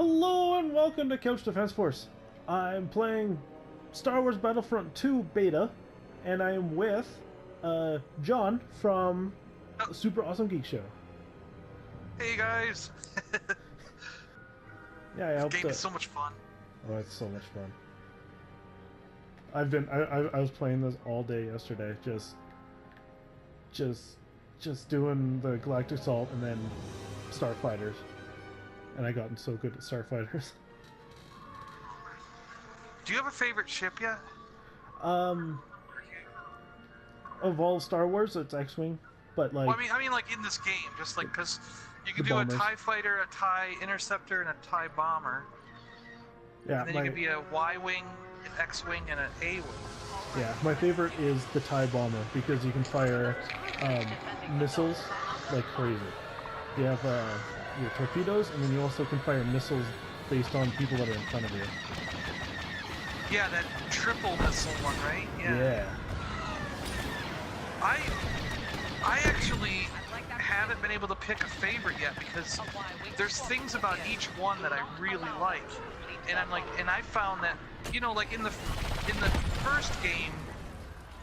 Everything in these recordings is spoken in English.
Hello and welcome to Couch Defense Force. I'm playing Star Wars Battlefront 2 Beta, and I am with John from the Super Awesome Geek Show. Hey guys! Yeah, I This game is so much fun. Oh, it's so much fun. I was playing this all day yesterday, just doing the Galactic Assault and then Starfighters. And I gotten so good at Starfighters. Do you have a favorite ship yet? Of all Star Wars, it's X-Wing, but like... Well, I mean like in this game, just like, because you can do bombers. a TIE Fighter, a TIE Interceptor, and a TIE Bomber. Yeah, and then you can be a Y-Wing, an X-Wing, and an A-Wing. Yeah, my favorite is the TIE Bomber, because you can fire missiles like crazy. You have your torpedoes, and then you also can fire missiles based on people that are in front of you. Yeah, that triple missile one, right? Yeah. I actually haven't been able to pick a favorite yet because there's things about each one that I really like, and I found that, you know, like in the first game,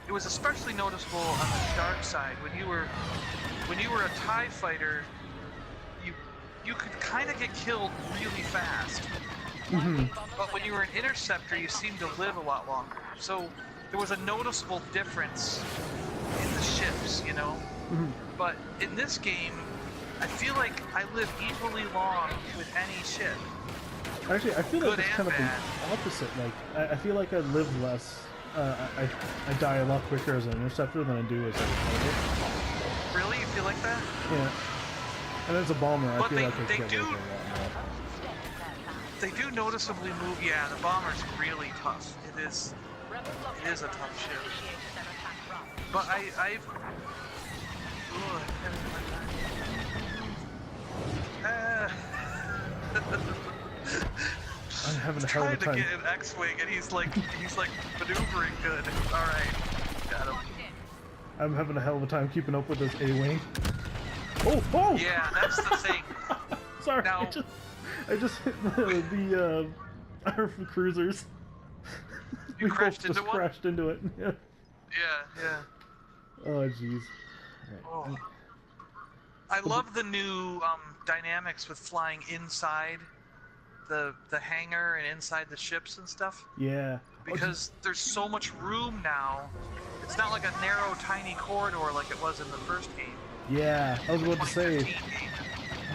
it was especially noticeable on the dark side when you were a TIE fighter. You could kind of get killed really fast. Mm-hmm. But when you were an interceptor, you seemed to live a lot longer. So there was a noticeable difference in the ships, you know? Mm-hmm. But in this game, I feel like I live equally long with any ship. Actually, I feel like Good it's kind and of bad. the opposite. Like, I feel like I live less. I die a lot quicker as an interceptor than I do as a fighter. Really? You feel like that? Yeah. And as a bomber, I But feel like I they get do- away with a lot more. They do noticeably move. Yeah, the bomber's really tough. It is a tough ship. But I've... I'm having a hell trying of a to time. get an X-Wing and he's like maneuvering good. Alright. Got him. I'm having a hell of a time keeping up with this A-Wing. Oh! Yeah, that's the thing. Sorry, Now- I just hit the our cruisers. You crashed into one? Crashed into it. Yeah. Yeah. Oh jeez. Oh. I love the new dynamics with flying inside the hangar and inside the ships and stuff. Yeah. Because there's so much room now. It's not like a narrow, tiny corridor like it was in the first game. Yeah, I was about to say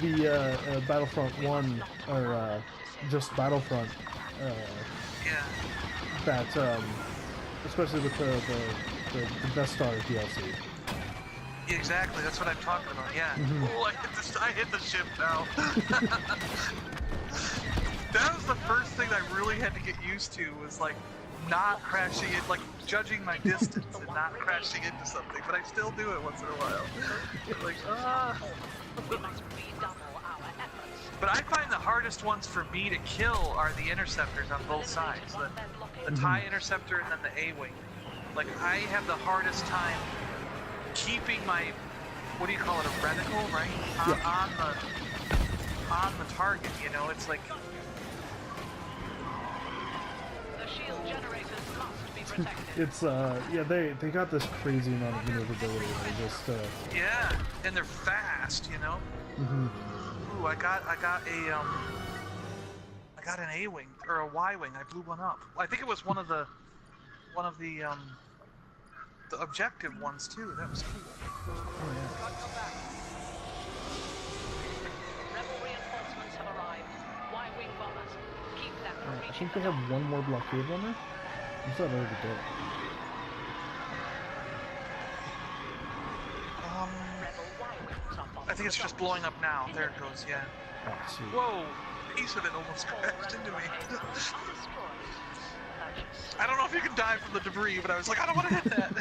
2015 game. the Battlefront 1 or just Battlefront. Yeah. That especially with the Death Star DLC. Exactly, that's what I'm talking about, yeah. Mhm. Oh, I hit the ship now. That was the first thing I really had to get used to, was like not crashing it, like judging my distance and not crashing into something, but I still do it once in a while. Like, But I find the hardest ones for me to kill are the interceptors on both sides. The TIE Interceptor and then the A-Wing. Like, I have the hardest time keeping my, what do you call it, a reticle, right? On the target, you know? It's like... The shield generators must be protected. It's yeah, they got this crazy amount of maneuverability. They just Yeah, and they're fast, you know? mhm. Ooh, I got an A-Wing or a Y-Wing. I blew one up. I think it was one of the objective ones too. That was cool. Oh yeah. Rebel reinforcements have arrived. Y-wing bombers. Keep them from I reaching think they have one more blockade runner. I thought I already did. Rebel Y-wings are I think it's just blowing up now. There it goes. Yeah. Oh, sweet. Whoa! A piece of it almost crashed into me. Purchase. I don't know if you can die from the debris, but I was like, I don't want to hit that.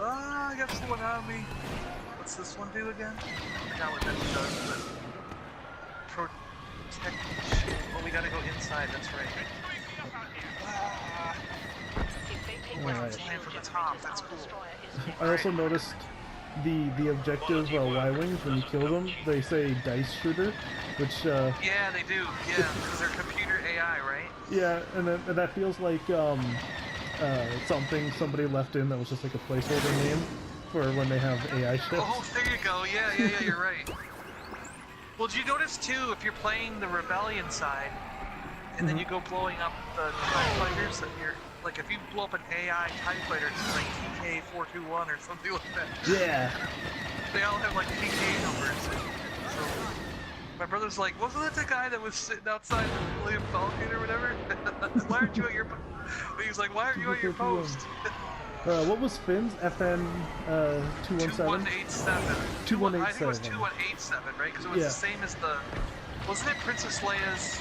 I got this one on me. What's this one do again? I forgot what that does, but... Protect the ship. Oh, we gotta go inside, that's right. If they take Alright. ground, Flying from the top, that's cool. destroyer is I also noticed the objective Y-wings, when you kill them, they say dice shooter, which Yeah, they do. Yeah, because they're computer AI, right? yeah, and that feels like something somebody left in that was just like a placeholder name for when they have AI ships. Oh, there you go. Yeah, you're right. Well, did you notice too, if you're playing the Rebellion side, and then you go blowing up the TIE fighters, that you're like, if you blow up an AI TIE fighter, it's like TK421 or something like that. Yeah. They all have like PK numbers. So my brother's like, wasn't that the guy that was sitting outside the William Falcon or whatever? Why aren't you at your? He was like, why aren't you at your post? What was Finn's FN 217? 2187. 2187. I think it was 2187, right? Because it was the same as the. Wasn't it Princess Leia's?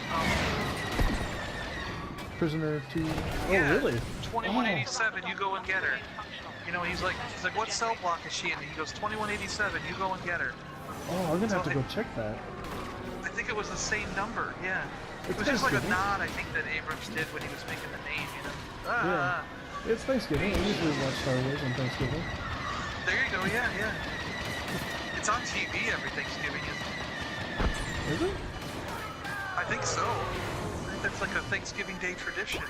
Prisoner 2. Oh, Yeah, really? 2187. You go and get her. You know, he's like, what cell block is she in? And he goes, 2187. You go and get her. Oh, I'm gonna have to go check that. I think it was the same number. Yeah. It's It was just like a Thanksgiving. nod, I think, that Abrams did when he was making the name. You know. Yeah. It's Thanksgiving. I usually watch Star Wars on Thanksgiving. There you go. Yeah. It's on TV every Thanksgiving, isn't it? Is it? I think so. I think that's like a Thanksgiving Day tradition.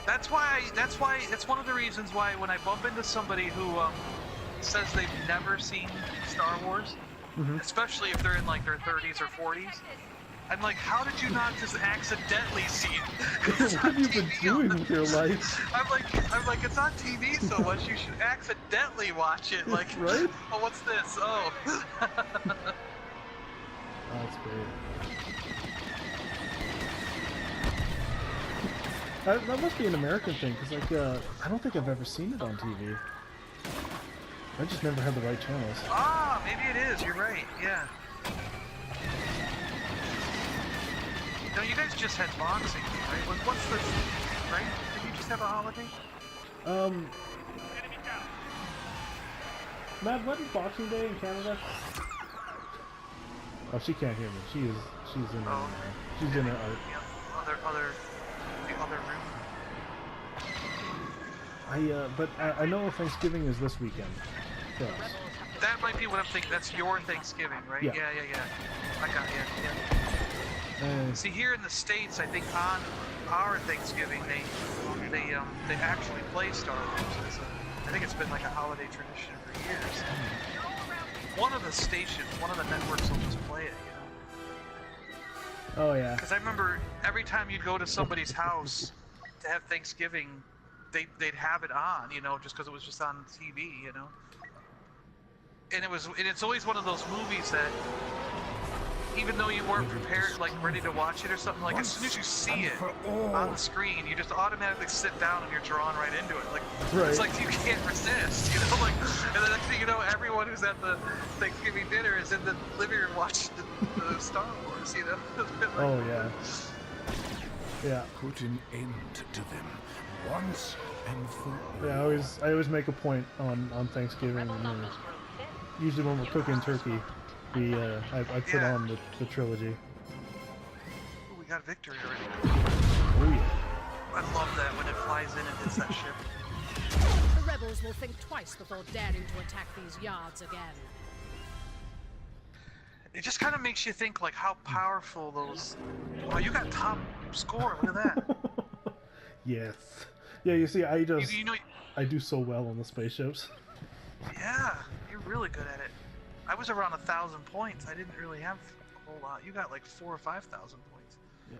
That's one of the reasons why when I bump into somebody who says they've never seen Star Wars, especially if they're in like their 30s or 40s, I'm like, how did you not just accidentally see it? What have you been doing with your life? I'm like, it's on TV so much, you should accidentally watch it. Like, right? Oh, what's this? Oh. That's great. That must be an American thing, because like, I don't think I've ever seen it on TV. I just never had the right channels. Ah, maybe it is. You're right. Yeah. No, you guys just had boxing, right? What's this? Right? Did you just have a holiday? Matt, when is Boxing Day in Canada? Oh, she can't hear me. She's in her, she's in her art. The other room. But I know Thanksgiving is this weekend for us. That might be what I'm thinking. That's your Thanksgiving, right? Yeah. Yeah. I got you. Yeah. See, here in the States, I think on our Thanksgiving, they actually play Star Wars. I think it's been like a holiday tradition for years. One of the stations, one of the networks will just play it, you know? Oh yeah. Because I remember every time you'd go to somebody's house to have Thanksgiving, they'd have it on, you know, just because it was just on TV, you know? And it's always one of those movies that, even though you weren't prepared, like ready to watch it or something, like as soon as you see it on the screen, you just automatically sit down and you're drawn right into it. Like It's like you can't resist, you know. Like, and the next thing you know, everyone who's at the Thanksgiving dinner is in the living room watching the Star Wars, you know. Oh yeah. Yeah. Put an end to them once and for all. Yeah. I always make a point on Thanksgiving. Usually when we're cooking turkey, I put on the trilogy. Ooh, we got victory already. Oh yeah. I love that when it flies in and hits that ship. The rebels will think twice before daring to attack these yards again. It just kind of makes you think, like, how powerful those... Oh, you got top score, look at that. Yes. Yeah, you see, I just... You know, I do so well on the spaceships. yeah, you're really good at it. I was around 1,000 points. I didn't really have a whole lot. You got like 4,000 or 5,000 points. Yeah.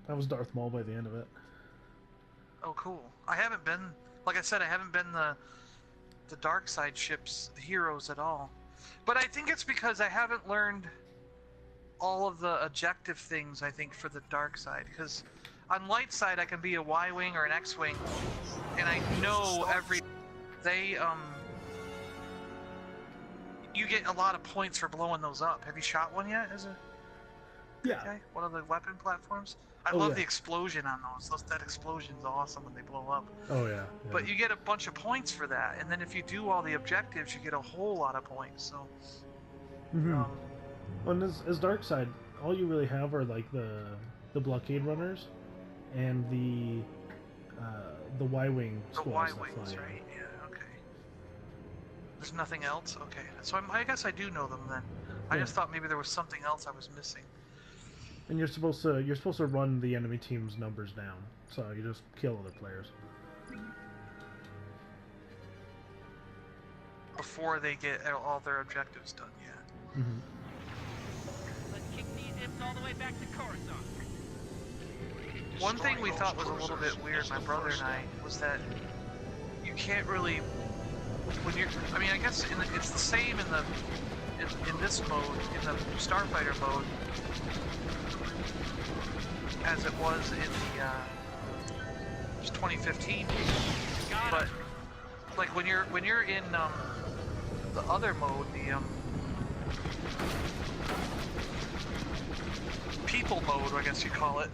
I was Darth Maul by the end of it. Oh, cool. I haven't been... Like I said, I haven't been the dark side ships, the heroes at all. But I think it's because I haven't learned all of the objective things, I think, for the dark side. Because on light side, I can be a Y-Wing or an X-Wing, and I know every... You get a lot of points for blowing those up. Have you shot one yet as a guy? One of the weapon platforms? I love the explosion on those. That explosion's awesome when they blow up. Oh yeah. But you get a bunch of points for that, and then if you do all the objectives, you get a whole lot of points. So, on as dark side, all you really have are like the blockade runners, and the Y-wing the squads. Y-Wings, right? Yeah, okay. There's nothing else? Okay. So I guess I do know them then. I just thought maybe there was something else I was missing. And you're supposed to run the enemy team's numbers down, so you just kill other players. Before they get all their objectives done, yeah. Mm-hmm. Let's kick these imps all the way back to Coruscant. One thing we thought was a little bit weird, my brother and I, was that you can't really, when you're, I mean, I guess it's the same in this mode, in the Starfighter mode, as it was in the 2015. But like when you're in the other mode, the people mode, I guess you call it,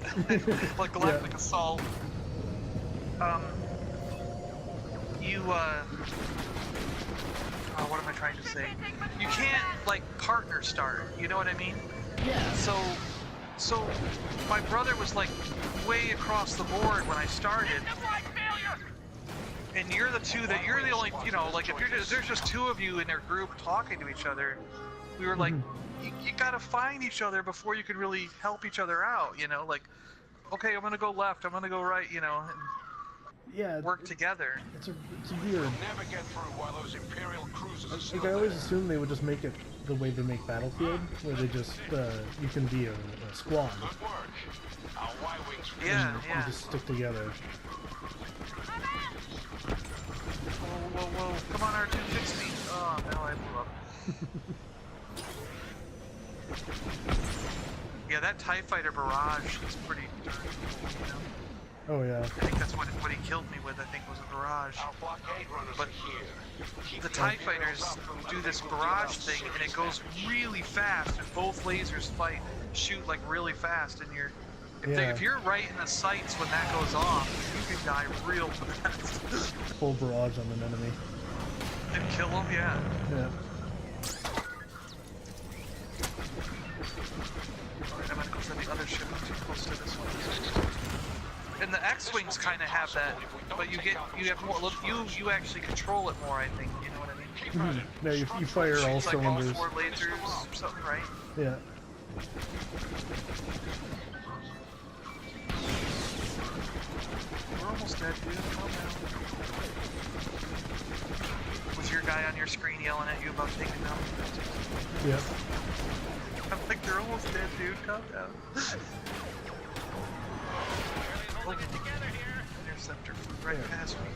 like Galactic Assault. What am I trying to say? You can't like partner start. You know what I mean? Yeah. So my brother was like way across the board when I started. And you're the only, you know, like if there's just two of you in their group talking to each other, we were like, you gotta find each other before you can really help each other out, you know, like, okay, I'm gonna go left, I'm gonna go right, you know, and work together. It's weird. Never get through while those Imperial cruisers are still Like I always there. assume they would just make it the way they make Battlefield, where they just you can be a squad. Good work. Our Y-wings. Yeah, You yeah. just stick together. Whoa, come on, R2, fix me. Oh, no, I blew up. Yeah, that TIE Fighter barrage is pretty darn cool, you know? Oh yeah. I think that's what he killed me with, I think, was a barrage. Our blockade runners But are here. Keep the the TIE Imperials Fighters up from do this letting barrage people thing, get and it out goes really fast, and both lasers shoot like really fast, and if you're right in the sights when that goes off, you can die real fast. Full barrage on an enemy. And kill them, yeah. Yeah. Alright, I'm gonna go for the other ship. I'm too close to this one. And the X-Wings kind of have that, but you have more, you actually control it more, I think, you know what I mean? Yeah, you fire all It's like all cylinders. 4 lasers or something, right? Yeah. We're almost dead, dude. Calm down. Was your guy on your screen yelling at you about taking them? Yeah. I'm like, they're almost dead, dude. Calm down. Holding it together here. Interceptor flew right past me.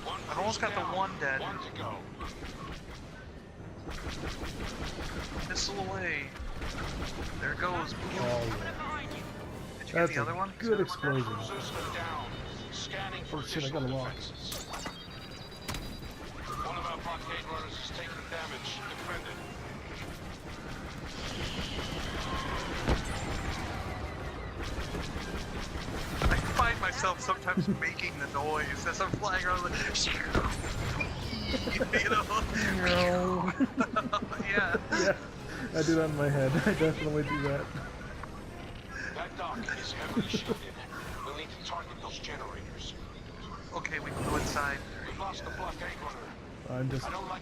One I've almost got the down, one dead. One to go. Missile away. There it goes. Oh yeah. Did you get That's the other one? a good explosion. Cruisers are down. Scanning for Oh shit, I got a additional lock. defenses. One of our blockade runners is taking damage. Defend it. I find myself sometimes making the noise as I'm flying around, like, you know? No. Yeah. Yeah. I do that in my head. I definitely do that. That dock is heavily shielded. We'll need to target those generators. Okay, we can go inside. We've lost the blockade runner.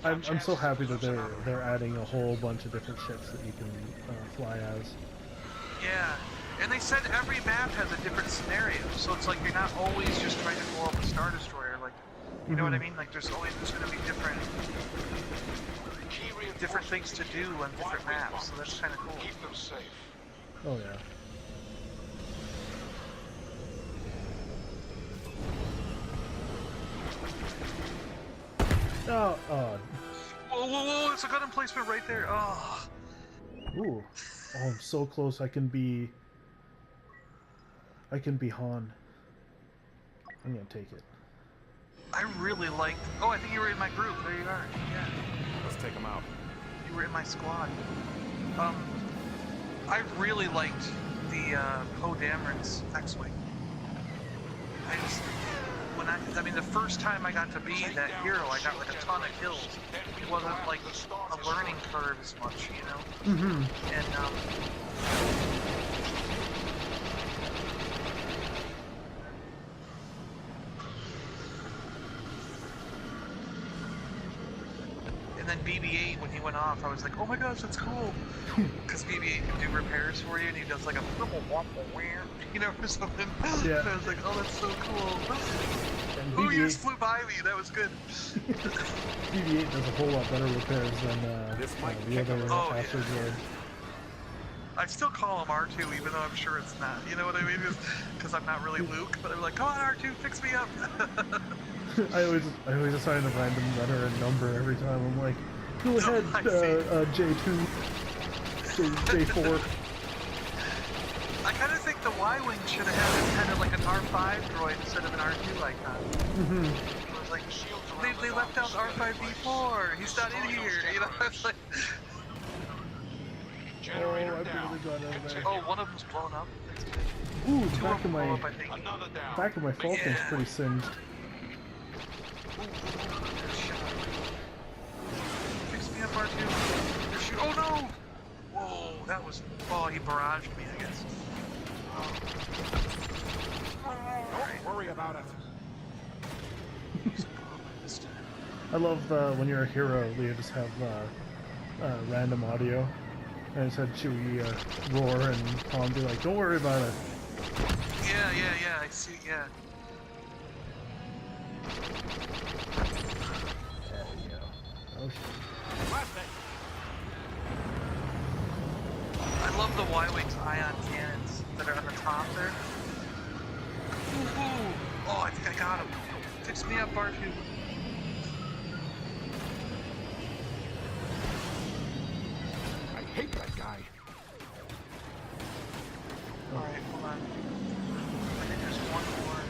I'm so happy that they're adding a whole bunch of different ships that you can fly as. Yeah. And they said every map has a different scenario, so it's like you're not always just trying to blow up a Star Destroyer, like, you know what I mean? Like, there's going to be different things to do on different maps, so that's kind of cool. Keep them safe. Oh yeah. Oh, Whoa, it's a gun emplacement right there. Oh. ooh. Oh, I'm so close. I can be Han. I'm gonna take it. I really liked... Oh, I think you were in my group. There you are. Yeah. Let's take them out. You were in my squad. I really liked the Poe Dameron's X-Wing. I mean, the first time I got to be that hero, I got like a ton of kills. It wasn't like a learning curve as much, you know? Mm-hmm. And, when he went off, I was like, oh my gosh, that's cool. Because BB-8 can do repairs for you, and he does like a you know, or something. Yeah. And I was like, oh, that's so cool. And Oh, you BB-8 just flew by me. That was good. BB-8 does a whole lot better repairs than the other Oh, Astro yeah. droid. I still call him R2, even though I'm sure it's not. You know what I mean? Because I'm not really Luke, but I'm like, come on, R2, fix me up. I always assign a random letter and number every time. I'm like, go ahead, I see. J2, J4. I kind of think the Y-Wing should have had kind of like an R5 droid instead of an R2 icon. Mm-hmm. It was like, they left out R5D4. He's not in here. You know, it's like, Oh, I barely got out of there. oh, one of them's blown up. Ooh, the Two back of of them blow my up, I think. Another down. back of my Falcon's Yeah. pretty singed. Fix me up, R2. They're shoot. Oh no! Whoa, that was. Oh, he barraged me, I guess. Don't worry about it. I love when you're a hero, you just have random audio. And I just had Chewie roar and Tom be like, don't worry about it. Yeah, I see, yeah. Oh, shit. I love the Y-Wing's ion cannons that are on the top there. Ooh. Oh, I think I got him. Fix me up, R2. I hate that guy. Alright, hold on. I think there's one more.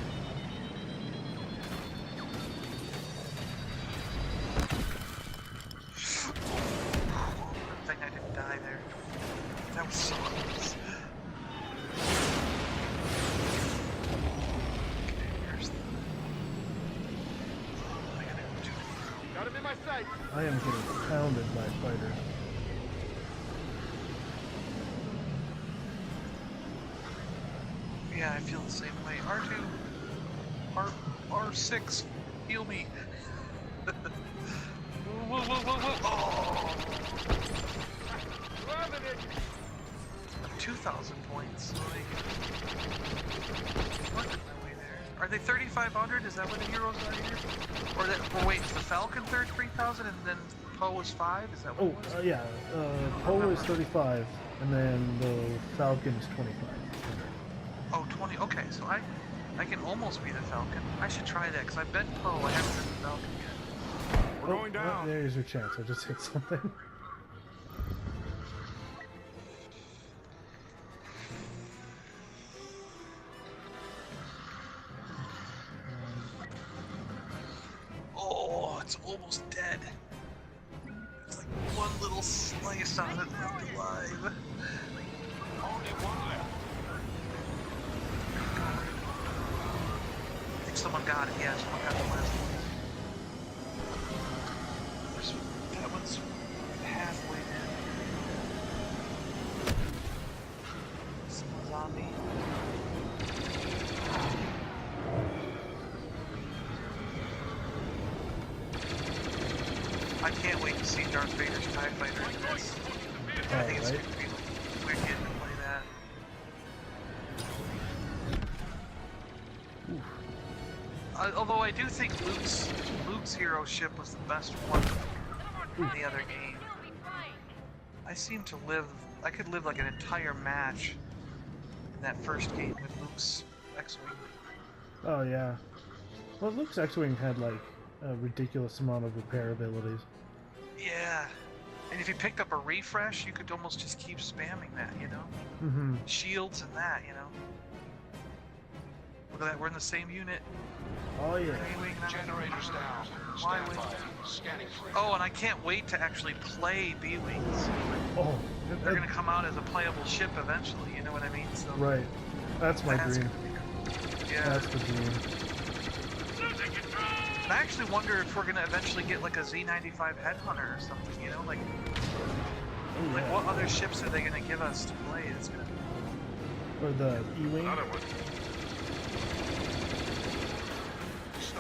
Good thing I didn't die there. That was so close. Okay, where's the... I gotta go to... Got him in my sight. I am getting pounded by fighters. Yeah, I feel the same way. R2, R6, heal me. Whoa. Oh! Grabbing it. 2,000 points. What is my way there? Are they 3,500? Is that what the heroes are here? Or that? Or wait, is the Falcon 3,000 and then Poe is 5? Is that what Oh, it was? yeah. Poe is 35, and then the Falcon is 25. Oh, 20. Okay, so I can almost be the Falcon. I should try that because I've been Poe. I haven't been the Falcon yet. We're going down. There's your chance. I just hit something. Oh, it's almost dead. It's like one little slice on it left alive. Only one left. I think someone got it. Yeah, someone got the last one. That one's halfway in. Someone's on me. I can't wait to see Darth Vader's TIE Fighter in this. I think it's right? going to be wicked to play that. Although I do think Luke's hero ship was the best one in the other game. I could live like an entire match in that first game with Luke's X-Wing. Oh, yeah. Well, Luke's X-Wing had, like, a ridiculous amount of repair abilities. Yeah. And if you picked up a refresh, you could almost just keep spamming that, you know? Mm-hmm. Shields and that, you know? Look at that, we're in the same unit. Oh, yeah. A-Wing, Generators down. Y-Wing. Stand by. Scanning for Oh, and I can't wait to actually play B-Wings. Oh, They're gonna come out as a playable ship eventually, you know what I mean? So right. That's my that's dream. gonna be cool. Yeah. That's the dream. And I actually wonder if we're gonna eventually get like a Z95 Headhunter or something, you know? Like Oh, like yeah. what other ships are they gonna give us to play? It's gonna be Or the E-Wing. another one.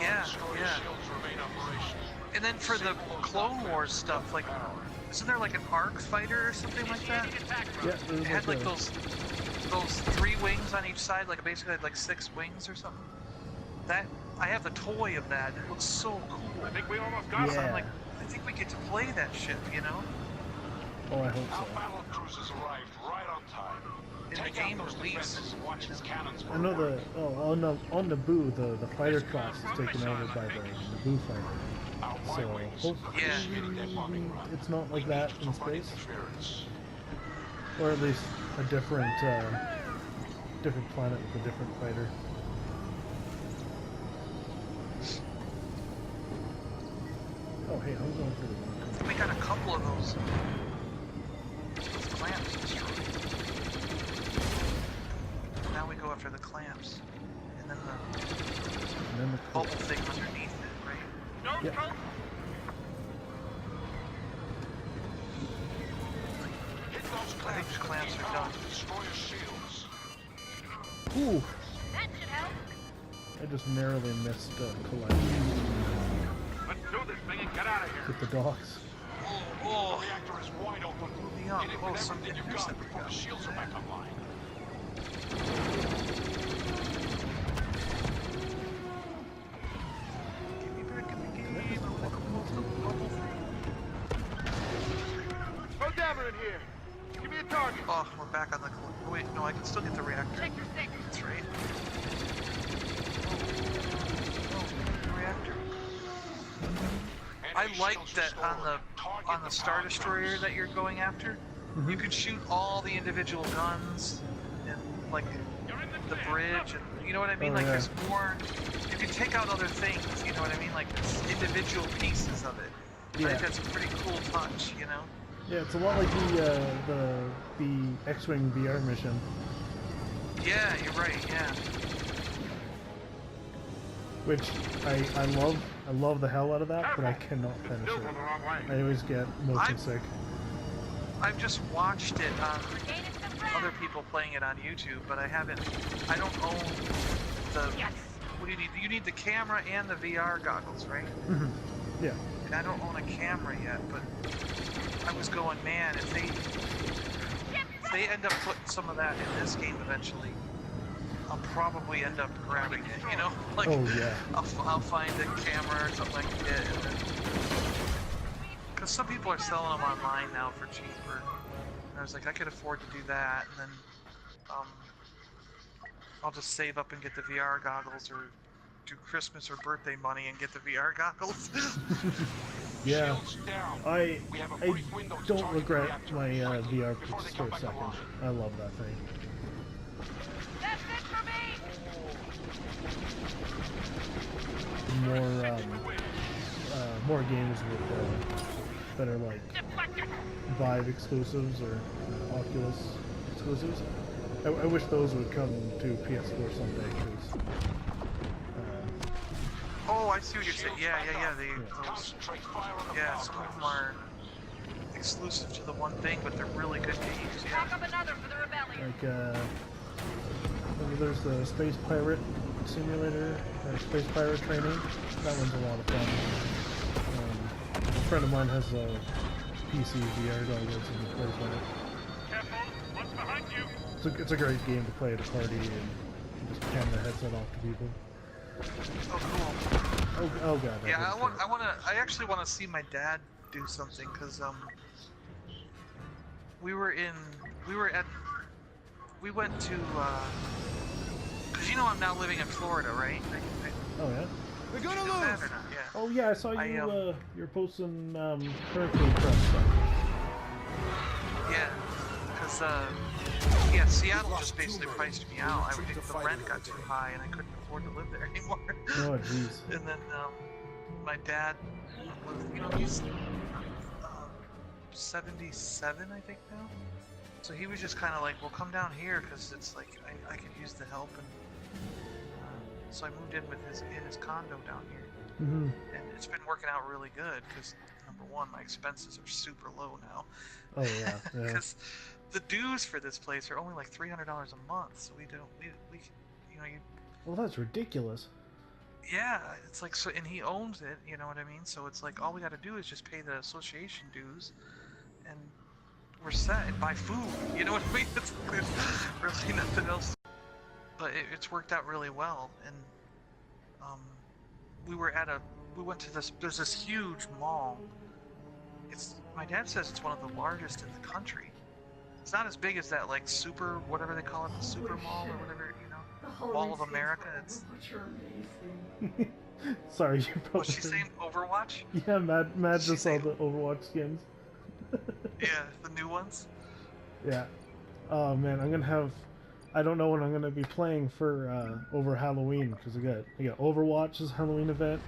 Yeah, Destroyer yeah. shields remain operational. And then for the Clone Wars stuff, like Isn't there like an arc fighter or something like that? Yeah, it It had like a- those 3 wings on each side, like basically had like 6 wings or something. That I have the toy of that. It looks so cool. I think we almost got So I'm Yeah. like, I think we get to play that shit, you know? Oh, I hope Our so. battle cruisers arrived right on time. In the Take game out those release. defenses and watch its cannons I know burn. on Naboo the fighter class is taken over by the Naboo fighter. Our So Y-wings hopefully Yeah. initiated that bombing run. it's not like We that need in to provide space, interference. or at least a different planet with a different fighter. Oh hey, I'm going through the one. We got a couple of those clamps destroyed. Now we go after the clamps. And then the And then the bubble thing underneath it, right? yeah. Hit those I think the clamps are done. Destroy your shields. Ooh, That should help. I just narrowly missed collide Let's do this thing and get out of here. with the docks. Oh, The reactor is wide open. moving up. Hit it Oh, with some everything you interceptor got before got the shields are back online. Get me back in the game. I want to move the bubble thing. Throw Dammer in here. Give me a target. Oh, we're back on the. Wait, no, I can still get the reactor. Sector 6. That's right. Oh, the reactor. I like that on the Star Destroyer that you're going after. You can shoot all the individual guns and like the bridge, and you know what I mean. Oh, Like yeah. there's more. You can take out other things. You know what I mean. Like it's individual pieces of it. I Yeah. think that's a pretty cool touch. You know. Yeah, it's a lot like the X-wing VR mission. Yeah, you're right. Yeah. Which I love the hell out of that, but I cannot finish it. I always get motion sick. I've just watched it on other people playing it on YouTube, but I don't own the. Yes. What do you need? You need the camera and the VR goggles, right? Yeah. And I don't own a camera yet, but I was going, man, if they end up putting some of that in this game eventually, I'll probably end up grabbing it, you know? Like, Oh, yeah. I'll find a camera or something I can get, and then... Because some people are selling them online now for cheaper. And I was like, I could afford to do that, and then, I'll just save up and get the VR goggles, or do Christmas or birthday money and get the VR goggles. Yeah. Shields down. I We have a I brief window to don't target the regret reactor my quickly VR before they purchase come for a back second. online. I love that thing. That's it for me. More games with better like Deflected. Vive exclusives or Oculus exclusives. I wish those would come to PS4 someday, because Oh, I see what you're saying. Yeah. Those, Concentrate fire on the yeah, power some of them drivers. are exclusive to the one thing, but they're really good games. Talk Yeah. of another for the rebellion. like there's the Space Pirate Simulator, or Space Pirate Training. That one's a lot of fun. A friend of mine has a PC VR goggles and he plays that. Careful, what's behind you? It's a great game to play at a party and just hand the headset off to people. Oh, cool. Oh god. that Yeah, was terrible. I actually want to see my dad do something, because we went to because you know I'm now living in Florida, right? Oh yeah. We're gonna lose. That or not? Yeah. Oh yeah, I saw you. I, You're posting hurricane prep stuff. Yeah, because yeah, Seattle just basically priced me out. The rent got too high, and I couldn't afford to live there anymore. Oh jeez. And then my dad was, you know, he's 77, I think now. So he was just kind of like, well, come down here, because it's like I could use the help, and so I moved in with his condo down here, Mhm. and it's been working out really good, because number one, my expenses are super low now. Oh yeah. Yeah. Because the dues for this place are only like $300 a month, so we you know, Well, that's ridiculous. yeah, it's like, so, and he owns it, you know what I mean? So it's like all we got to do is just pay the association dues, we're set and buy food. You know what I mean? There's really nothing else. But it's worked out really well. And we went to there's this huge mall. My dad says it's one of the largest in the country. It's not as big as that like super, whatever they call it, the super mall or whatever, you know, Mall of America. It's. Sorry, you probably. Was she saying Overwatch? Yeah, Matt just saw the Overwatch skins. Yeah, the new ones. Yeah. Oh man, I don't know what I'm gonna be playing for over Halloween because I got Overwatch's Halloween event.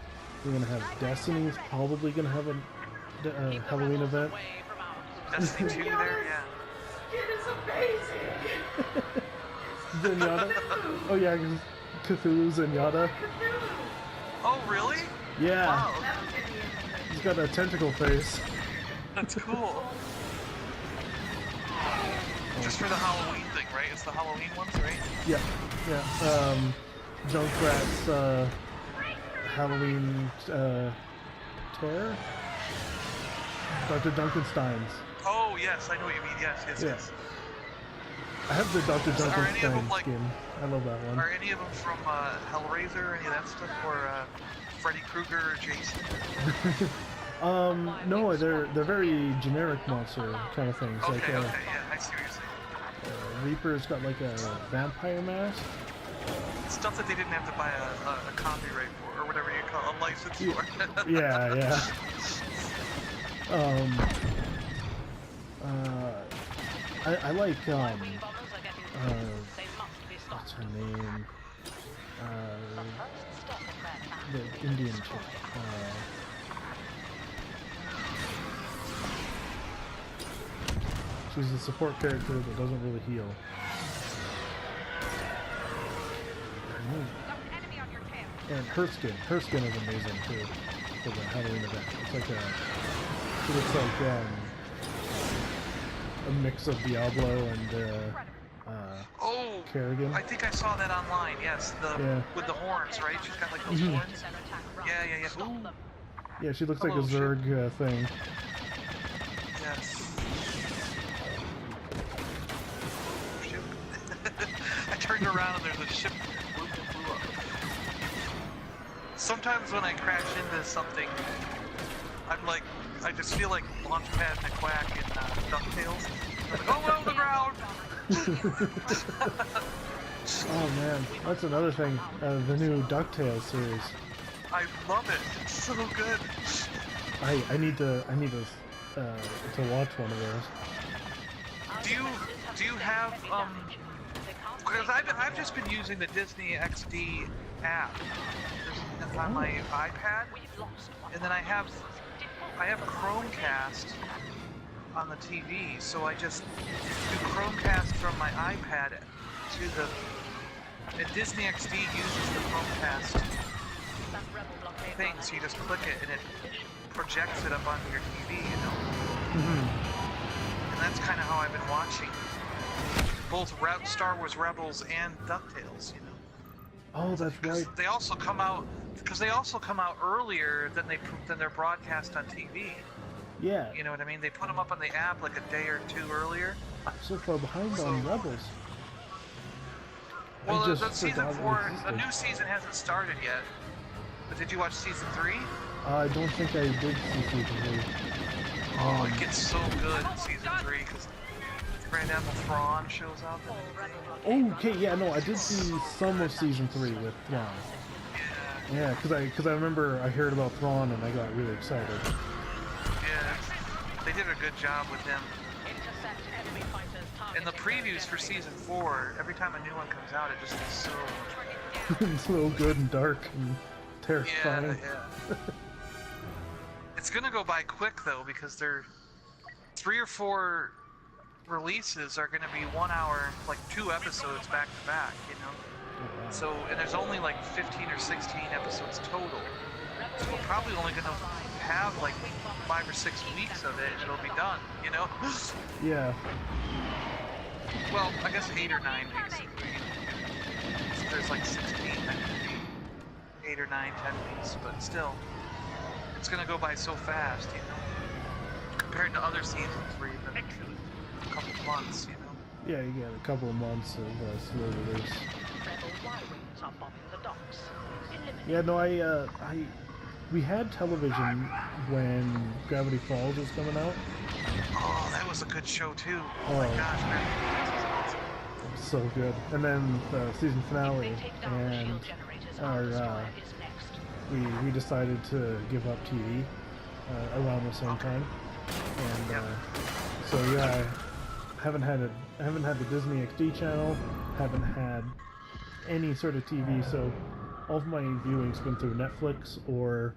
We're gonna have Destiny's probably gonna have a Halloween event. Destiny 2 there, yeah. It is amazing. Zenyatta. Oh yeah, Cthulhu Zenyatta. Oh really? Yeah. Wow. He's got a tentacle face. That's cool. Just for the Halloween thing, right? It's the Halloween ones, right? Yeah. Yeah. Junkrat's Halloween Tear? Dr. Duncanstein's. Oh yes, I know what you mean. Yes. Yeah. I have the Dr. Are any of them, Duncanstein like- skin. I love that one. Are any of them from Hellraiser or any of that stuff, or Freddy Krueger or Jason? No, they're very generic monster kind of things. Okay, like, okay, yeah, I see what you're saying. Reaper's got like a vampire mask. Stuff that they didn't have to buy a copyright for, or whatever you call a license for. Yeah, yeah. I like what's her name? The Indian chick. She's a support character that doesn't really heal. And her skin is amazing too for the Halloween event. It's like she looks like a mix of Diablo and Oh, Kerrigan. I think I saw that online. Yes, with the horns, right? She's got like those horns. Yeah. Ooh, Yeah, she looks like a Hello, ship. Zerg thing. yes. Ship. I turned around and there's a ship blew up. Sometimes when I crash into something, I just feel like Launchpad McQuack in DuckTales. I'm like, oh, we're on the ground! Oh man, that's another thing. The new DuckTales series. I love it. It's so good. I need to watch one of those. Do you have because I've just been using the Disney XD app on my iPad, and then I have Chromecast on the TV, so I just do Chromecast from my iPad to the. And Disney XD uses the Chromecast thing, so you just click it and it projects it up onto your TV, you know. And that's kind of how I've been watching both Star Wars Rebels and DuckTales, you know. Oh, that's right. They also come out earlier than they're broadcast on TV. Yeah. You know what I mean? They put them up on the app like a day or two earlier. I'm so far behind on Rebels. Well, I just the season forgot it 4, the existed. new season hasn't started yet. But did you watch season 3? I don't think I did see season 3. Oh, it gets so good in season 3 because Grand Admiral Thrawn shows up. Oh, okay, yeah, no, I did see some of season 3 with Thrawn. Yeah, because I remember I heard about Thrawn and I got really excited. Yeah, they did a good job with him. In the previews for season 4, every time a new one comes out, it just is so. It's so good and dark and terrifying. Yeah. It's gonna go by quick though because they're 3 or 4 releases are gonna be 1 hour, like 2 episodes back to back, you know. So, and there's only like 15 or 16 episodes total. So we're probably only gonna have like 5 or 6 weeks of it and it'll be done, you know? Yeah. Well, I guess 8 or 9 weeks. So there's like 16, that could be 8 or 9, 10 weeks, but still, it's gonna go by so fast, you know, compared to other seasons where you've been months, you know. Yeah, you get a couple of months of slow release. Rebel Y-wings are bombing the docks. Eliminate. Yeah, no, we had television when Gravity Falls was coming out. Oh, that was a good show too. Oh, Oh. my gosh, man. So good. And then the season If finale, they take down the and shield generators, our, our destroyer is next. we decided to give up TV around the same time. And so yeah, I haven't had the Disney XD channel, haven't had any sort of TV, so all of my viewing's been through Netflix or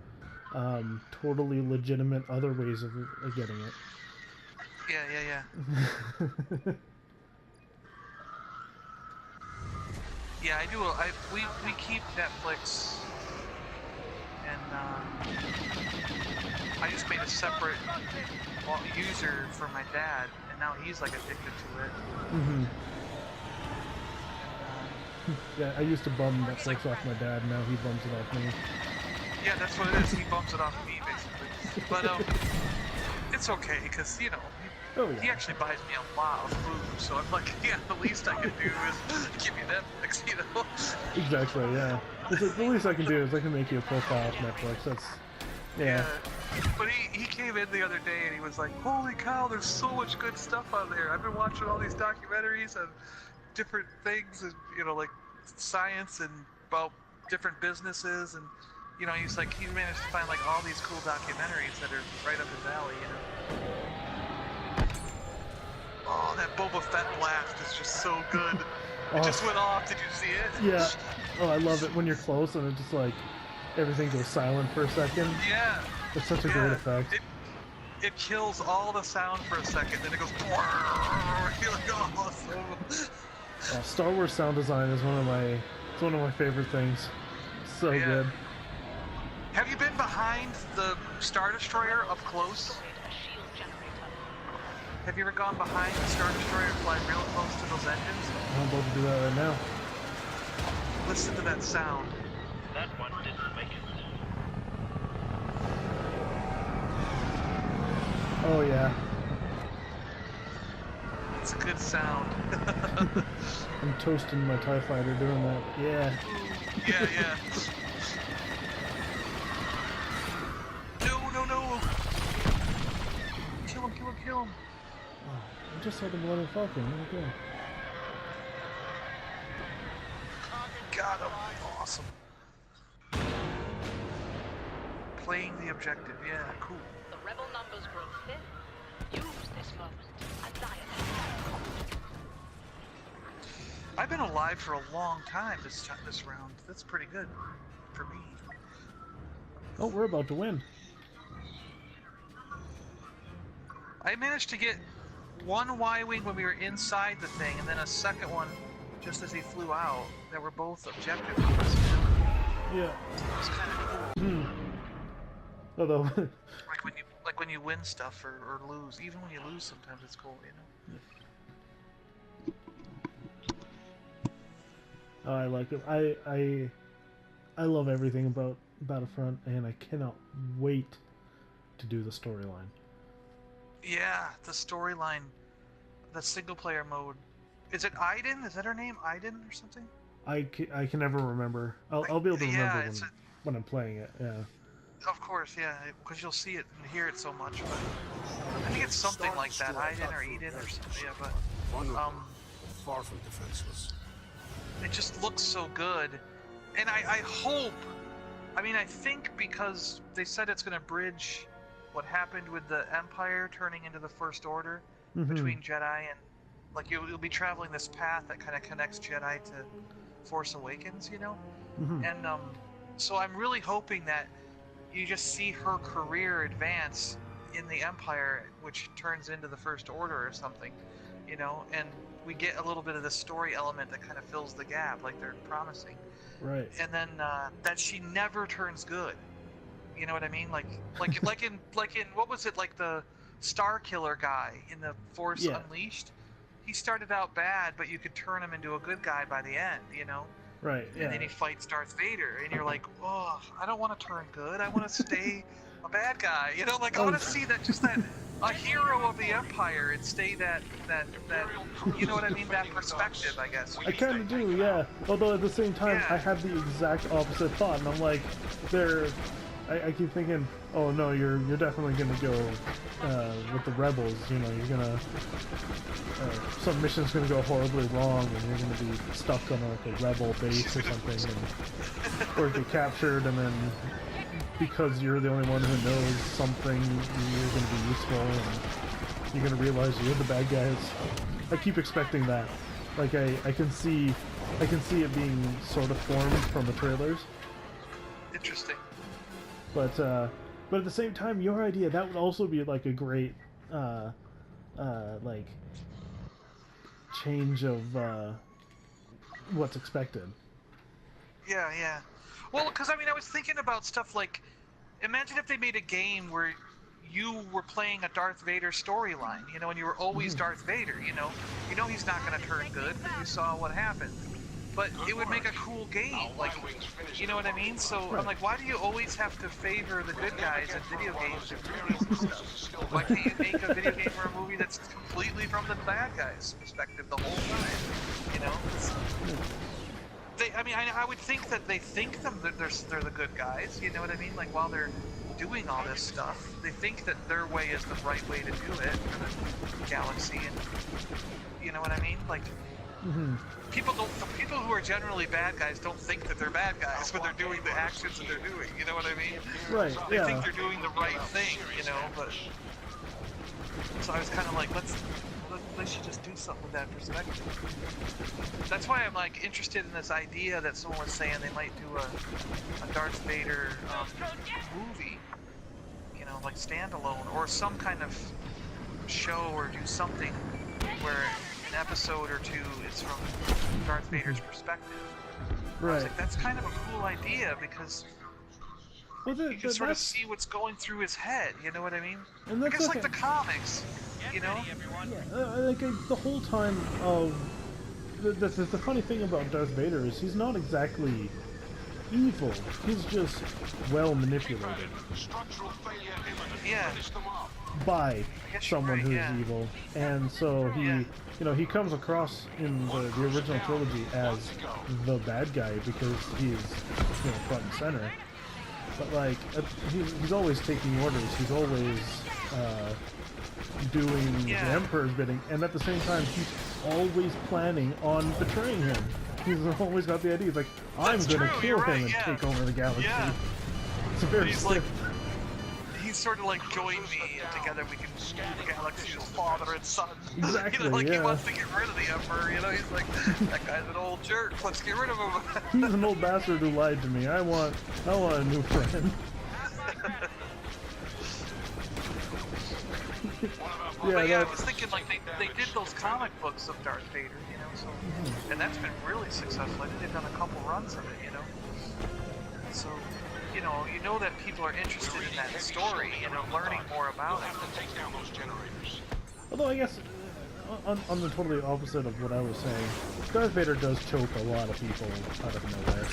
totally legitimate other ways of getting it. Yeah. Yeah, I do. We keep Netflix, and I just made a separate user for my dad, and now he's like addicted to it. Mm-hmm. Yeah, I used to bum Netflix off my dad, now he bums it off me. Yeah, that's what it is. He bumps it off me basically. But it's okay because you know. He actually buys me a lot of food, so I'm like, yeah, the least I can do is give you Netflix, you know? Exactly, yeah. It's like, the least I can do is I can make you a profile of Netflix, that's... Yeah. But he came in the other day and he was like, holy cow, there's so much good stuff on there. I've been watching all these documentaries on different things and, you know, like science and about different businesses and, you know, he's like, he managed to find like all these cool documentaries that are right up his alley, you know? Oh, that Boba Fett blast is just so good. It just went off. Did you see it? Yeah. Oh, I love it when you're close and it just like everything goes silent for a second. Yeah. It's such a great effect. It kills all the sound for a second, then it goes. You're like, oh, so... Star Wars sound design is one of my favorite things. So good. Have you been behind the Star Destroyer up close? Have you ever gone behind the Star Destroyer and fly real close to those engines? I'm about to do that right now. Listen to that sound. That one didn't make it. Oh yeah. It's a good sound. I'm toasting my TIE fighter doing that. Yeah. Yeah. No. Kill him. Oh, I just had the Millennium Falcon. Okay. Got him. Awesome. Playing the objective. Yeah, cool. The rebel numbers grow thin. Use this moment. Annihilate. I've been alive for a long time this round. That's pretty good for me. Oh, we're about to win. I managed to get one Y-wing when we were inside the thing, and then a second one just as he flew out. That were both objective numbers. Yeah. It was kind of cool. Although, like when you win stuff or lose. Even when you lose, sometimes it's cool, you know. oh, I like it. I love everything about Battlefront, and I cannot wait to do the storyline. Yeah, the storyline, the single-player mode. Is it Aiden? Is that her name? Aiden or something? I can never remember. I'll be able to remember when I'm playing it. Yeah. Of course, yeah, because you'll see it and hear it so much. But I think it's something like that, Aiden or Eden or something. Yeah, but far from defenseless. it just looks so good, and I hope. I mean, I think because they said it's going to bridge what happened with the Empire turning into the First Order between Jedi and, like, you'll be traveling this path that kind of connects Jedi to Force Awakens, you know? And so I'm really hoping that you just see her career advance in the Empire, which turns into the First Order or something, you know? And we get a little bit of the story element that kind of fills the gap, like they're promising. Right. And then that she never turns good. You know what I mean? Like in what was it, like the Star Killer guy in the Force Unleashed? He started out bad, but you could turn him into a good guy by the end, you know? Right, yeah. And then he fights Darth Vader, and you're like, oh, I don't want to turn good. I want to stay a bad guy. You know, like, I want to see that a hero of the Empire and stay that you know what I mean, that perspective, I guess. I kind of do, yeah. Although at the same time, Yeah. I had the exact opposite thought, and I'm like, I keep thinking, oh no, you're definitely gonna go with the rebels. You know, you're gonna some mission's gonna go horribly wrong, and you're gonna be stuck on like a rebel base or something, or get captured, and then because you're the only one who knows something, you're gonna be useful, and you're gonna realize you're the bad guys. I keep expecting that. Like I can see it being sort of formed from the trailers. Interesting. But at the same time, your idea, that would also be like a great like change of what's expected. Yeah, yeah. Well, because I mean, I was thinking about stuff like, imagine if they made a game where you were playing a Darth Vader storyline, you know, and you were always Darth Vader, you know he's not going to turn good because you saw what happened. But it would make a cool game, like, you know what I mean? So I'm like, why do you always have to favor the good guys in video games and movies and stuff? Why can't you make a video game or a movie that's completely from the bad guys' perspective the whole time? You know? I would think that they think that they're the good guys. You know what I mean? Like while they're doing all this stuff, they think that their way is the right way to do it for the galaxy, and you know what I mean? Like. People who are generally bad guys don't think that they're bad guys when they're doing the actions that they're doing. You know what I mean? Right. They Yeah. think they're doing the right thing. You know, but so I was kind of like, they should just do something with that perspective. That's why I'm like interested in this idea that someone was saying they might do a Darth Vader movie. You know, like standalone or some kind of show or do something where an episode or two is from Darth Vader's perspective. I was Right. like, that's kind of a cool idea because Well, you can sort of see what's going through his head. You know what I mean? And I that's guess like like the comics. You know? the whole time of the funny thing about Darth Vader is he's not exactly evil. He's just well manipulated Yeah. by guess you're someone right, who's yeah. evil, and so he he comes across in the original trilogy as the bad guy because he's front and center. But like he's always taking orders. He's always doing the Emperor's bidding, and at the same time he's always planning on betraying him. He's always got the idea. He's like, I'm That's gonna true, kill you're him right, and yeah. take over the galaxy. Yeah. It's a very He's stiff. like, he's sort of like, join me, and together we can rule the galaxy as father and son. Exactly, You know, like he yeah. wants to get rid of the Emperor. You know, he's like, that guy's an old jerk. Let's get rid of him. He's an old bastard who lied to me. I want a new friend. But yeah, I was thinking like they did those comic books of Darth Vader, you know, so and that's been really successful. I think they've done a couple runs of it, you know. So, you know that people are interested in that story, learning more about it. Although I guess on the totally opposite of what I was saying, Darth Vader does choke a lot of people out of nowhere.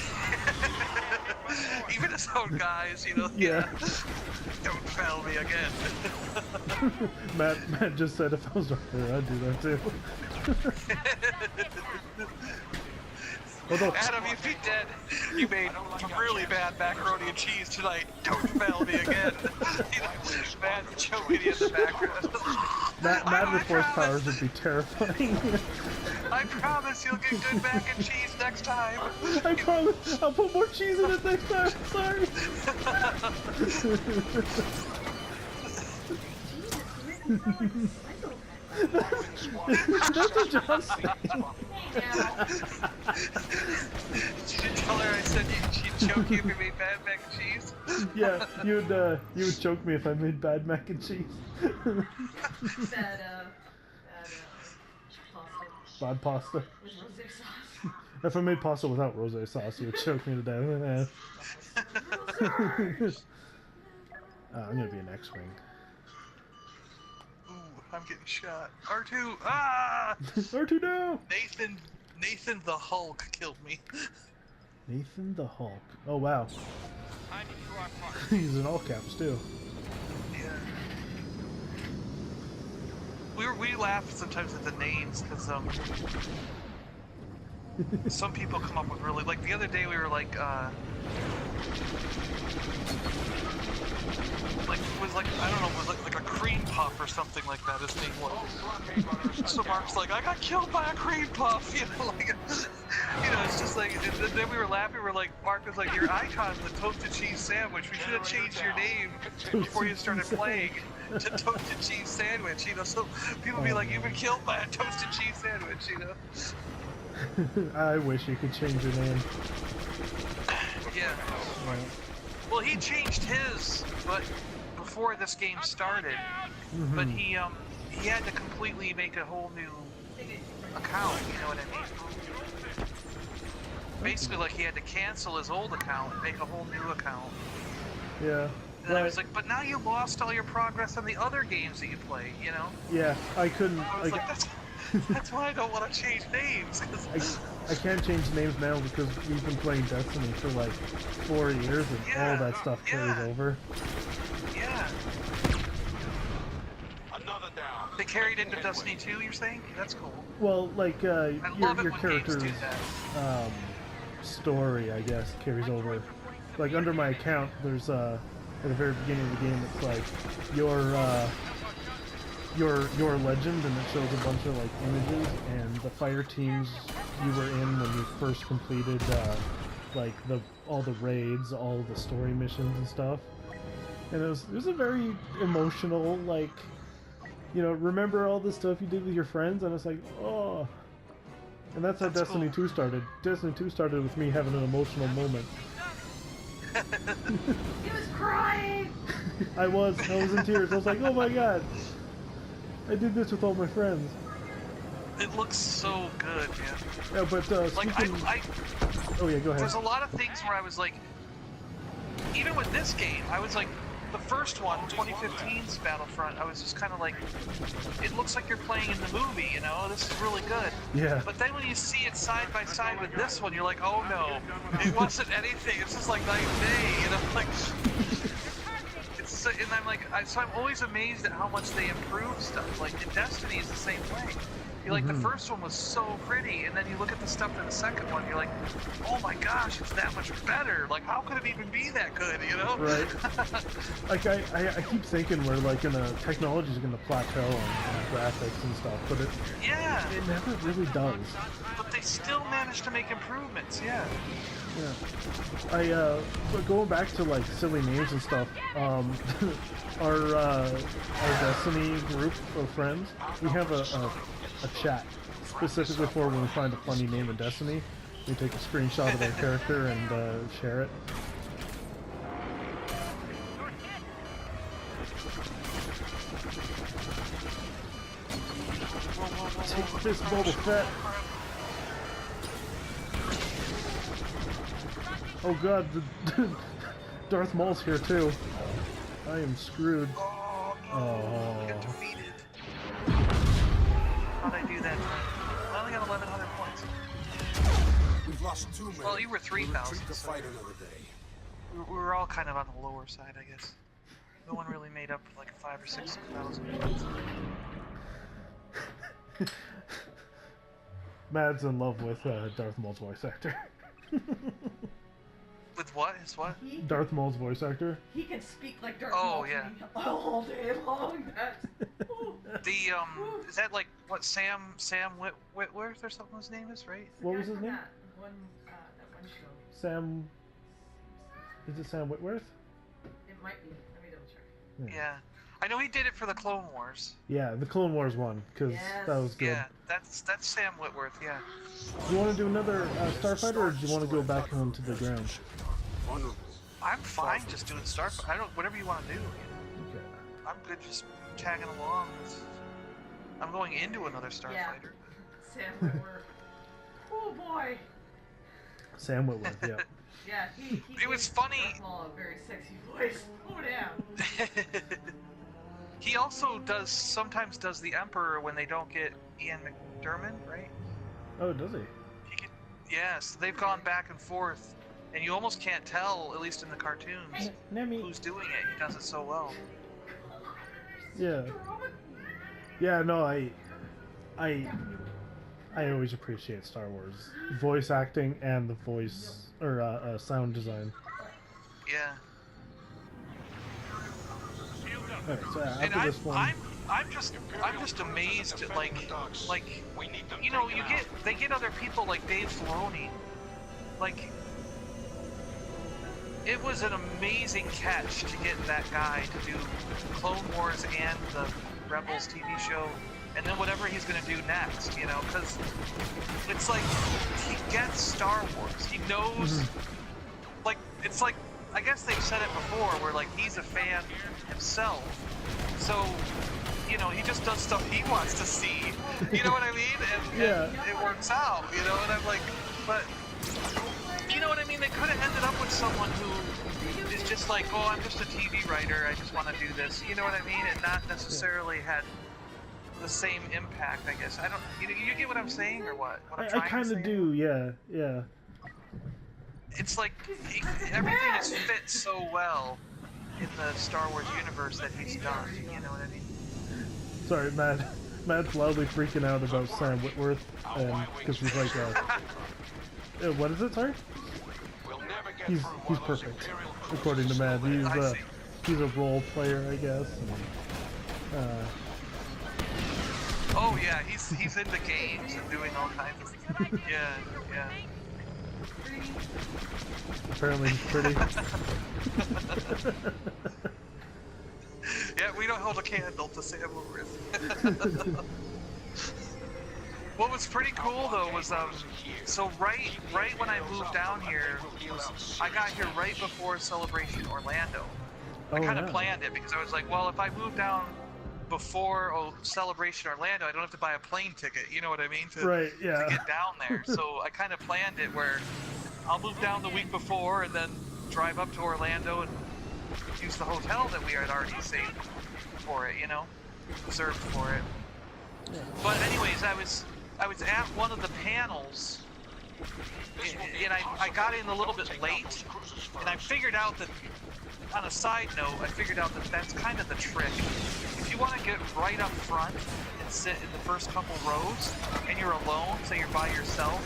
Even his own guys, Yeah. Don't fail me again. Matt just said if I was Darth Vader, I'd do that too. Although, Adam, you'd be dead. You made some really bad macaroni and cheese tonight. Don't fail me again. Matt choking you in the background. Matt with force powers would be terrifying. I promise you'll get good mac and cheese next time. I promise. I'll put more cheese in it next time. Sorry. That's what John's saying. Did you tell her I said she'd choke you if you made bad mac and cheese? Yeah, you would choke me if I made bad mac and cheese. Bad pasta. With rosé sauce. If I made pasta without rosé sauce, you would choke me to death. I'm gonna be an X-wing. Ooh, I'm getting shot. R2, ah! R2 no! Nathan the Hulk killed me. Nathan the Hulk. Oh wow. I need to our park. He's in all caps too. Yeah. we laugh sometimes at the names because some people come up with really, like the other day we were like it was like I don't know, it was like a cream puff or something like that. His name was. So Mark's like, I got killed by a cream puff, you know, like it's just like. And then we were laughing. We're like, Mark was like, your icon's a toasted cheese sandwich. We should have changed your name before you started playing to toasted cheese sandwich. You know, so people be like, you've been killed by a toasted cheese sandwich. You know. I wish you could change your name. Yeah. Right. Well, he changed his, but before this game started. Mm-hmm. But he had to completely make a whole new account. You know what I mean? Basically, like he had to cancel his old account and make a whole new account. Yeah. And I was like, but now you lost all your progress on the other games that you play. You know? Yeah, I couldn't. I was like that's why I don't want to change names. Cause... I can't change names now because we've been playing Destiny for like 4 years and all that stuff carries over. Yeah. Another down. They carried into Destiny 2, you're saying? That's cool. Well, like your character's story, I guess, carries over. Like under my account, there's at the very beginning of the game, it's like your legend, and it shows a bunch of like images and the fire teams you were in when you first completed like all the raids, all the story missions and stuff. And it was a very emotional, like, you know, remember all the stuff you did with your friends, and it's like, oh. And that's how Destiny 2 started. Destiny 2 started with me having an emotional moment. He was crying! I was in tears. I was like, oh my god. I did this with all my friends. It looks so good, man. Yeah, but like oh yeah, go ahead. There's a lot of things where I was like, even with this game, I was like, the first one, 2015's Battlefront, I was just kind of like, it looks like you're playing in the movie, you know, this is really good. Yeah. But then when you see it side by side with this one, you're like, oh no, it wasn't anything, it's just like night and day, you know, like, and I'm like, so I'm always amazed at how much they improve stuff. Like, in Destiny is the same way. You're like, the first one was so pretty, and then you look at the stuff in the second one, you're like, oh my gosh, it's that much better. Like, how could it even be that good, you know? Right. Like, I keep thinking we're like technology's gonna plateau on graphics and stuff, but it never really does. But they still manage to make improvements, yeah. Yeah. But going back to like silly names and stuff, our Destiny group of friends, we have a chat specifically for when we find a funny name in Destiny. We take a screenshot of our character and share it. Take this, Boba Fett. Oh god, Darth Maul's here too. I am screwed. Oh. Get defeated. How'd I do that? I only got 1,100 points. We've lost 2 men. Well, you were 3,000. To So fight another day. we were all kind of on the lower side, I guess. No one really made up like 5,000 or 6,000 points. Mad's in love with Darth Maul's voice actor. With what? His what? Darth Maul's voice actor. He can speak like Darth Oh, Maul yeah. all day long. The is that like what Sam Whitworth or something his name is, right? What was his name? That one show. Sam. Is it Sam Whitworth? It might be. Let me double check. Yeah. I know he did it for the Clone Wars. Yeah, the Clone Wars one, because that was good. Yeah, that's Sam Whitworth, yeah. Do you want to do another Starfighter, or do you want to go back onto the ground? I'm fine just doing Starfighter. I don't, whatever you want to do. Okay. I'm good just tagging along. I'm going into another Starfighter. Yeah. Sam Whitworth. Oh boy. Sam Whitworth, yeah. Yeah, he It was funny. Darth Maul a very sexy voice. Oh damn. He also sometimes does the Emperor when they don't get Ian McDiarmid, right? Oh, does he? Yes, they've gone back and forth, and you almost can't tell, at least in the cartoons, who's doing it. He does it so well. Yeah. Yeah, no, I always appreciate Star Wars voice acting and the voice or sound design. Yeah. Alright, so And after this one, I'm just amazed at like you know, they get other people like Dave Filoni. Like, it was an amazing catch to get that guy to do Clone Wars and the Rebels TV show, and then whatever he's gonna do next, you know, because it's like he gets Star Wars. He knows, like, it's like, I guess they've said it before, where like he's a fan himself, so you know he just does stuff he wants to see. You know what I mean? And it works out. You know, and I'm like, but. You know what I mean? They could have ended up with someone who is just like, oh, I'm just a TV writer, I just want to do this. You know what I mean? And not necessarily had the same impact, I guess. I don't. You get what I'm saying, or what? I kind of do. Yeah. It's like everything is fit so well in the Star Wars universe that he's done. You know what I mean? Sorry, Matt's loudly freaking out about Sam Witwer, because he's like, what is it? Sorry. He's perfect, according to Matt. He's a role player, I guess. And, oh yeah, he's into games and doing all kinds of things. Yeah. Apparently he's pretty. Yeah, we don't hold a candle to Sam Witwer. What was pretty cool though was so right when I moved down here, I got here right before Celebration Orlando. I kind of planned it because I was like, well, if I move down before Celebration Orlando, I don't have to buy a plane ticket. You know what I mean? To get down there. So I kind of planned it where I'll move down the week before and then drive up to Orlando and use the hotel that we had already saved for it. You know, reserved for it. Yeah. But anyways, I was at one of the panels, and I got in a little bit late, and I figured out that, on a side note, that's kind of the trick. If you want to get right up front and sit in the first couple rows, and you're alone, say you're by yourself,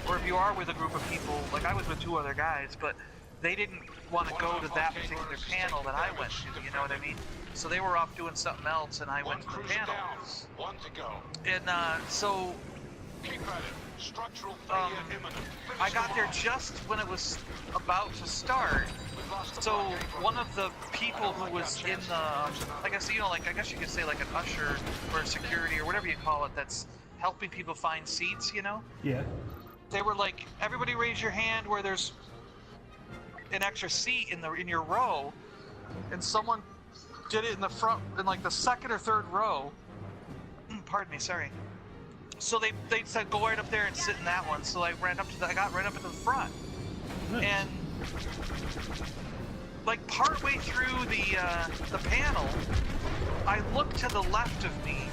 or if you are with a group of people, like I was with 2 other guys, but they didn't want to go to that particular panel that I went to, you know what I mean? So they were off doing something else, and I went to the panel. And so I got there just when it was about to start. So one of the people who was in the, I guess you could say like an usher or security or whatever you call it, that's helping people find seats, you know? Yeah. They were like, everybody raise your hand where there's an extra seat in your row, and someone did it in the front, in like the second or third row. Pardon me, sorry. So they said go right up there and sit in that one. So I got right up into the front, and like partway through the panel, I looked to the left of me,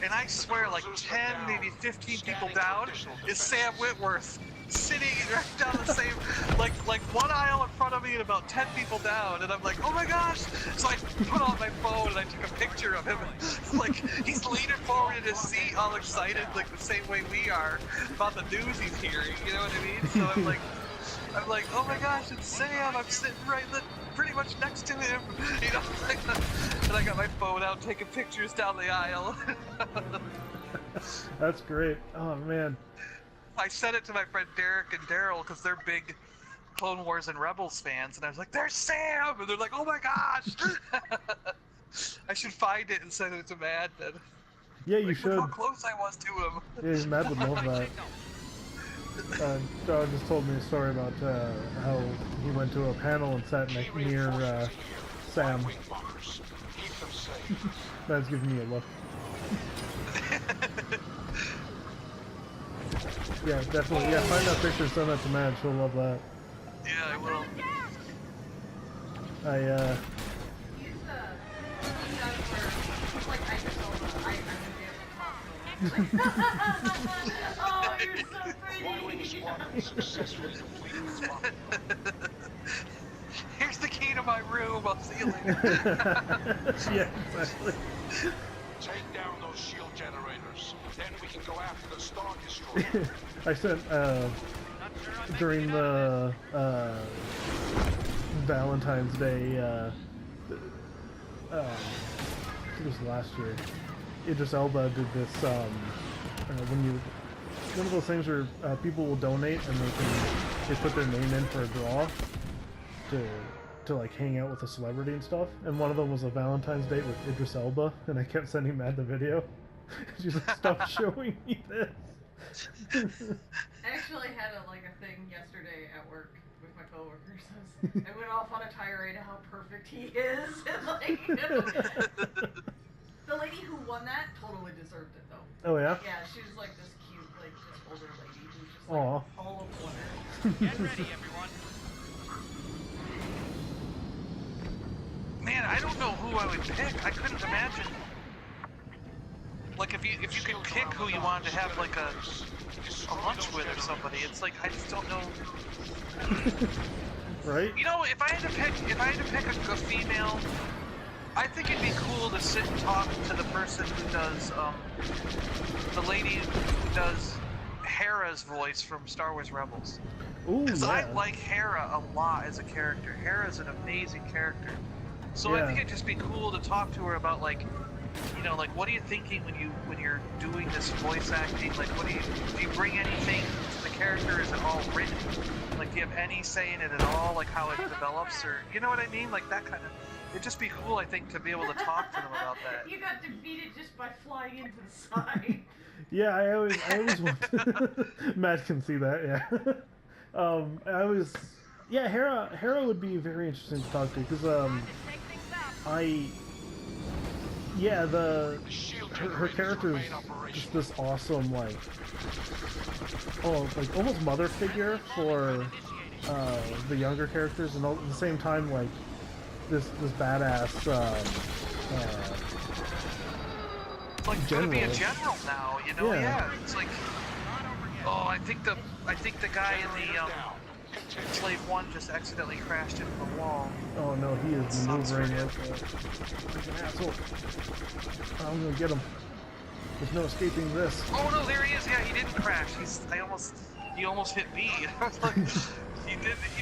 and I swear like 10, maybe 15 people down is Sam Witwer sitting right down the same, like one aisle in front of me and about 10 people down, and I'm like, oh my gosh! So I put on my phone and I took a picture of him, like he's leaning forward in his seat, all excited, like the same way we are about the news he's hearing. You know what I mean? So I'm like, oh my gosh, it's Sam! I'm sitting pretty much next to him, you know. And I got my phone out, taking pictures down the aisle. That's great. Oh man. I sent it to my friend Derek and Daryl because they're big Clone Wars and Rebels fans, and I was like, "There's Sam!" And they're like, "Oh my gosh!" I should find it and send it to Matt. Then. Yeah, you should. How close I was to him. Yeah, Matt would love that. Dog just told me a story about how he went to a panel and sat near Sam. Matt's giving me a look. Yeah, definitely. Yeah, find that picture, send that to Matt. She'll love that. Yeah, I will. Oh, you're so pretty. Here's the key to my room. I'll see you later. Yeah, exactly. Take down those Then we can go after the Star Destroyer. I sent during the Valentine's Day. I think it was last year. Idris Elba did this. When you one of those things where people will donate and they put their name in for a draw to like hang out with a celebrity and stuff. And one of them was a Valentine's date with Idris Elba, and I kept sending Matt the video. She's like, "Stop showing me this." I actually had a thing yesterday at work with my coworkers. I went off on a tirade of how perfect he is, and the lady who won that totally deserved it though. Oh yeah. Yeah, she was like this cute, just older lady who's just Aw. all of glitter. Get ready, everyone. Man, I don't know who I would pick. I couldn't imagine. Like if you could pick who you wanted to have like a lunch with or somebody, it's like I just don't know. Right? You know, if I had to pick a female, I think it'd be cool to sit and talk to the person who does the lady who does Hera's voice from Star Wars Rebels. Ooh, Because yeah. I like Hera a lot as a character. Hera's an amazing character. So I Yeah. think it'd just be cool to talk to her about like what are you thinking when you're doing this voice acting? Like do you bring anything to the character? Is it all written? Like do you have any say in it at all? Like how it develops, or you know what I mean? Like that kind of. It'd just be cool, I think, to be able to talk to them about that. You got defeated just by flying into the side. Yeah, I always want. Matt can see that. Yeah. Hera would be very interesting to talk to because her character is just this awesome almost mother figure for the younger characters, and at the same time this badass Like gonna be a general now, you know? Yeah. Yeah. It's like, oh, I think the guy in the Slave 1 just accidentally crashed into the wall. Oh no, he is Sucks for maneuvering him. like an asshole. I'm gonna get him. There's no escaping this. Oh no, there he is. Yeah, he didn't crash. He almost hit me. I was like, he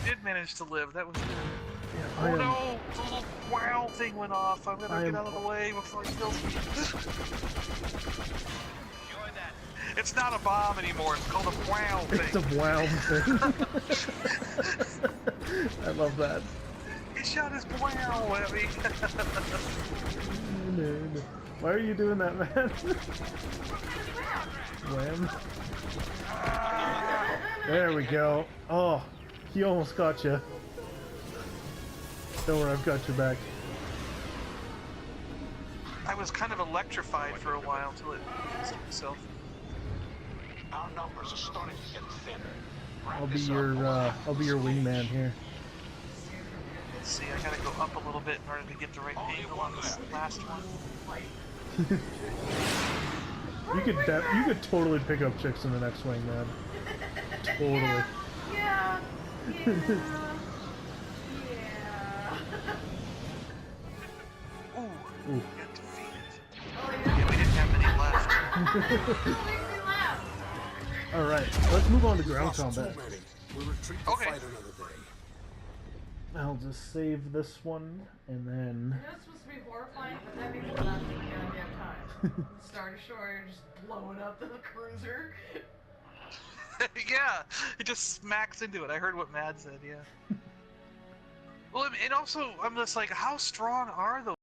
did manage to live. That was good. Yeah, Oh no, the little wow thing went off. I'm gonna get out of the way before he kills me. Enjoy that. It's not a bomb anymore. It's called a wow thing. It's a wow thing. I love that. He shot his wow at me. Why are you doing that, man? Wham. There we go. Oh, he almost got you. Don't worry, I've got your back. I was kind of electrified for a while until it fixed itself. Our numbers are starting to get thinner. I'll be your wingman here. Let's see, I gotta go up a little bit in order to get the right angle on this last one. You could totally pick up chicks in the next wing, man. Totally. Yeah. Ooh, got defeated. Oh, Yeah, we didn't have many left. Makes me laugh. Alright, let's move on to ground combat. We'll retreat to Okay. fight another day. I'll just save this one, and then... I know it's supposed to be horrifying, but that means we're lasting a goddamn time. Star Destroyer just blowing up the cruiser. Yeah, it just smacks into it. I heard what Mad said, yeah. Well, and also, I'm just like, how strong are those?